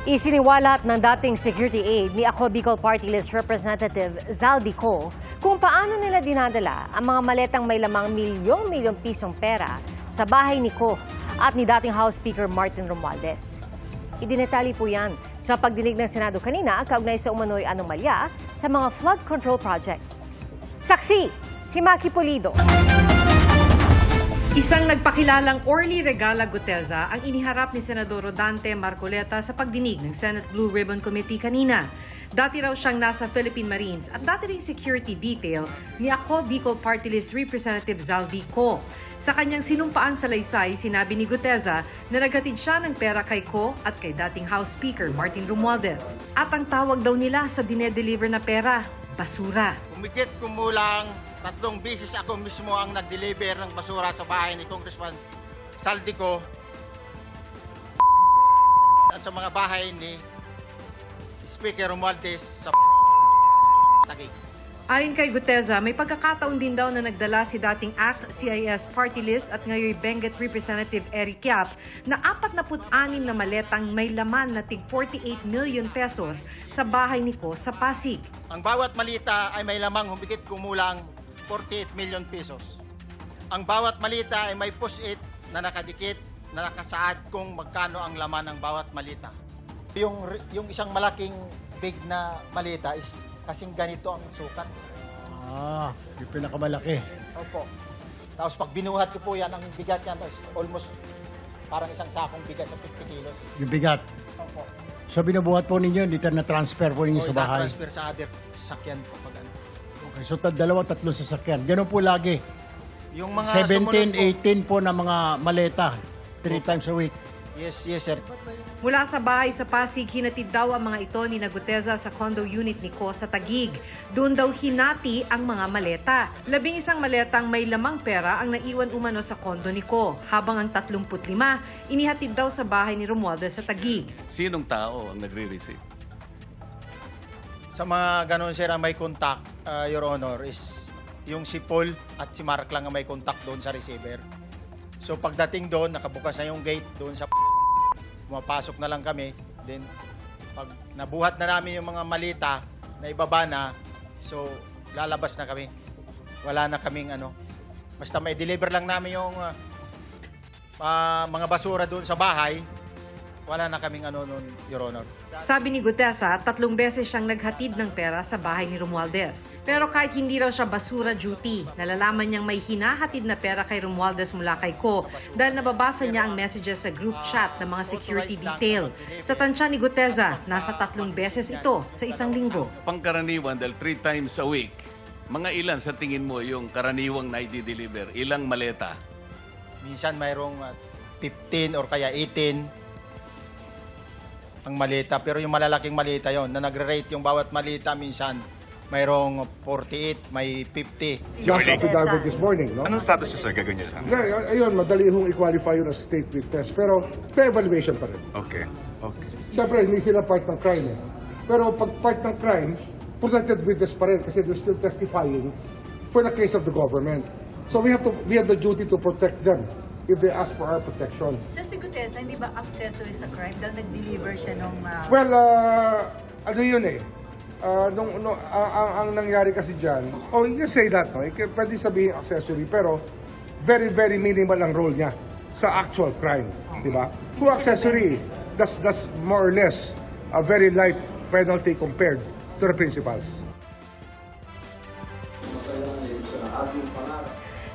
Isiniwalat ng dating security aide ni Ako Bicol Party List Representative Zaldi Co kung paano nila dinadala ang mga maletang may lamang milyong-milyong pisong pera sa bahay ni Co at ni dating House Speaker Martin Romualdez. Idinetali po yan sa pagdinig ng Senado kanina kaugnay sa umano'y anomalya sa mga flood control project. Saksi, si Maki Pulido. Isang nagpakilalang Orly Regala Guteza ang iniharap ni Senador Rodante Marcoleta sa pagdinig ng Senate Blue Ribbon Committee kanina. Dati raw siyang nasa Philippine Marines at dati ring security detail ni Ako Bicol Party List Representative Zaldi Co. Sa kanyang sinumpaan sa laysay, sinabi ni Guteza na naghatid siya ng pera kay Co at kay dating House Speaker Martin Romualdez. At ang tawag daw nila sa dinedeliver na pera, basura. Kumikit kumulang 3 beses ako mismo ang nag-deliver ng basura sa bahay ni Congressman Zaldi Co at sa mga bahay ni Speaker Romualdez sa Taguig. Ayon kay Guteza, may pagkakataon din daw na nagdala si dating ACT-CIS Party List at ngayon Benguet Representative Eric Yap na 46 na maletang may laman na tig 48 million pesos sa bahay ni Co sa Pasig. Ang bawat malita ay may lamang humigit kumulang 48 million pesos. Ang bawat malita ay may push-it na nakadikit na nakasaad kung magkano ang laman ng bawat malita. Yung isang malaking big na malita is kasing ganito ang sukat. Yung pinakamalaki. Opo. Tapos pag binuhat ko po yan, ang bigat yan, almost parang isang sakong bigat sa 50 kilos. Yung bigat. Opo. So binubuhat po ninyo, dito na-transfer po ninyo sa bahay? transfer sa other sakyan po. Pag ano. Okay, so 2-3 sasakyan. Ganun po lagi. Yung mga 17, 18 po na mga maleta. 3 times a week. Yes, sir. Mula sa bahay sa Pasig, hinatid daw ang mga ito ni Guteza sa condo unit ni Co sa Taguig. Doon daw hinati ang mga maleta. 11 maletang may lamang pera ang naiwan umano sa condo ni Co, habang ang 35 inihatid daw sa bahay ni Romualdez sa Taguig. Sinong tao ang nagre-receive? Sa mga ganun, sir, ang may contact, Your Honor, is yung si Paul at si Mark lang ang may contact doon sa receiver. So pagdating doon, nakabukas na yung gate doon sa pumapasok na lang kami. Then pag nabuhat na namin yung mga malita na ibaba na, so lalabas na kami. Wala na kaming basta may deliver lang namin yung mga basura doon sa bahay. Wala na kaming nun, Your Honor. Sabi ni Guteza, 3 beses siyang naghatid ng pera sa bahay ni Romualdez. Pero kahit hindi raw siya basura duty, nalalaman niyang may hinahatid na pera kay Romualdez mula kay Co dahil nababasa niya ang messages sa group chat ng mga security detail. Sa tansya ni Guteza, nasa 3 beses ito sa isang linggo. Pangkaraniwan dahil 3 times a week, mga ilan sa tingin mo yung karaniwang na i-deliver? Ilang maleta? Minsan mayroong 15 or kaya 18 ang malita, pero yung malalaking malita yon na nagre-rate yung bawat malita, minsan mayroong 48, may 50. Just affidavit this morning, no? Anong status niya, sir? Gaganyan lang? Ayun, madali hong i-qualify yun as state witness, pero may evaluation pa rin. Okay. Okay. Siyempre, hindi sila part ng crime. Pero pag part ng crime, protected witness pa rin kasi they're still testifying for the case of the government. So we have the duty to protect them if they ask for our protection. So si Guteza, hindi ba accessory sa crime dahil nag-deliver siya nung... Well, ano yun eh. Ang nangyari kasi dyan, you can say that, no? Pwede sabihin accessory, pero very, very minimal ang role niya sa actual crime. Di ba? Kung accessory, that's more or less a very light penalty compared to the principals.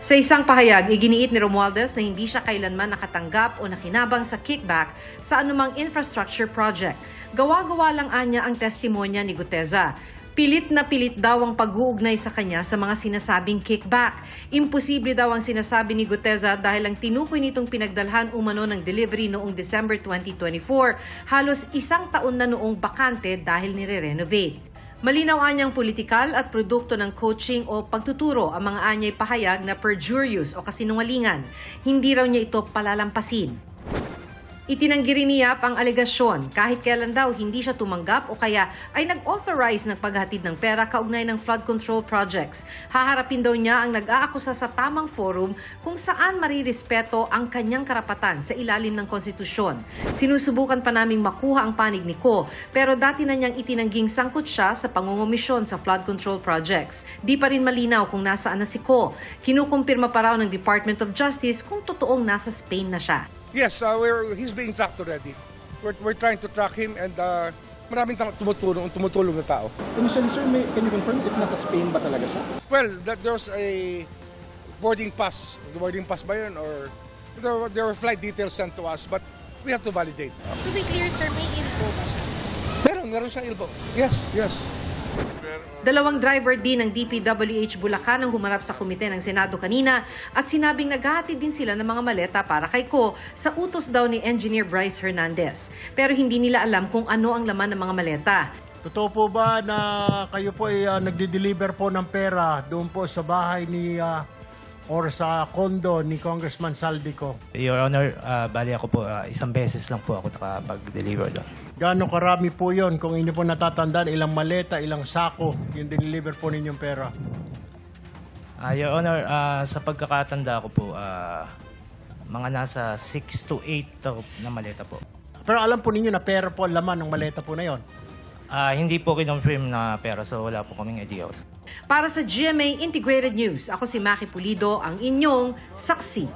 Sa isang pahayag, iginiit ni Romualdez na hindi siya kailanman nakatanggap o nakinabang sa kickback sa anumang infrastructure project. Gawa-gawa lang anya ang testimonya ni Guteza. Pilit na pilit daw ang pag-uugnay sa kanya sa mga sinasabing kickback. Imposible daw ang sinasabi ni Guteza dahil ang tinukoy nitong pinagdalhan umano ng delivery noong December 2024, halos 1 taon na noong bakante dahil nire-renovate. Malinaw anyang politikal at produkto ng coaching o pagtuturo ang mga anyay pahayag na perjurious o kasinungalingan. Hindi raw niya ito palalampasin. Itinanggi rin niya ang alegasyon kahit kailan daw hindi siya tumanggap o kaya ay nag-authorize ng paghatid ng pera kaugnay ng flood control projects. Haharapin daw niya ang nag-aakusa sa tamang forum kung saan marirespeto ang kanyang karapatan sa ilalim ng konstitusyon. Sinusubukan pa naming makuha ang panig ni Ko pero dati na niyang itinangging sangkot siya sa pangungumisyon sa flood control projects. Di pa rin malinaw kung nasaan na si Ko. Kinukumpirma pa raw ng Department of Justice kung totoong nasa Spain na siya. Yes, he's being tracked already. We're trying to track him and maraming tumutulong na tao. Initially, sir, can you confirm if nasa Spain ba talaga siya? Well, there's a boarding pass. Boarding pass ba yun? Or there were flight details sent to us, but we have to validate. To be clear, sir, may info ba siya? Meron siyang ilbo. Yes. Dalawang driver din ng DPWH Bulacan ang humarap sa komite ng Senado kanina at sinabing naghahatid din sila ng mga maleta para kay Ko sa utos daw ni Engineer Bryce Hernandez. Pero hindi nila alam kung ano ang laman ng mga maleta. Totoo po ba na kayo po ay nagde-deliver po ng pera doon po sa bahay ni or sa condo ni Congressman Saldico? Your Honor, bali ako po, isang beses lang po ako nakapag-deliver doon. Gaano karami po yon kung inyo po natatandaan, ilang maleta, ilang sako yung deliver po ninyong pera? Your Honor, sa pagkakatanda ko po, mga nasa 6 to 8 na maleta po. Pero alam po ninyo na pera po ang laman ng maleta po na yon? Hindi po kinonfirm na pera, so wala po kaming idea. Para sa GMA Integrated News, ako si Maki Pulido, ang inyong saksi.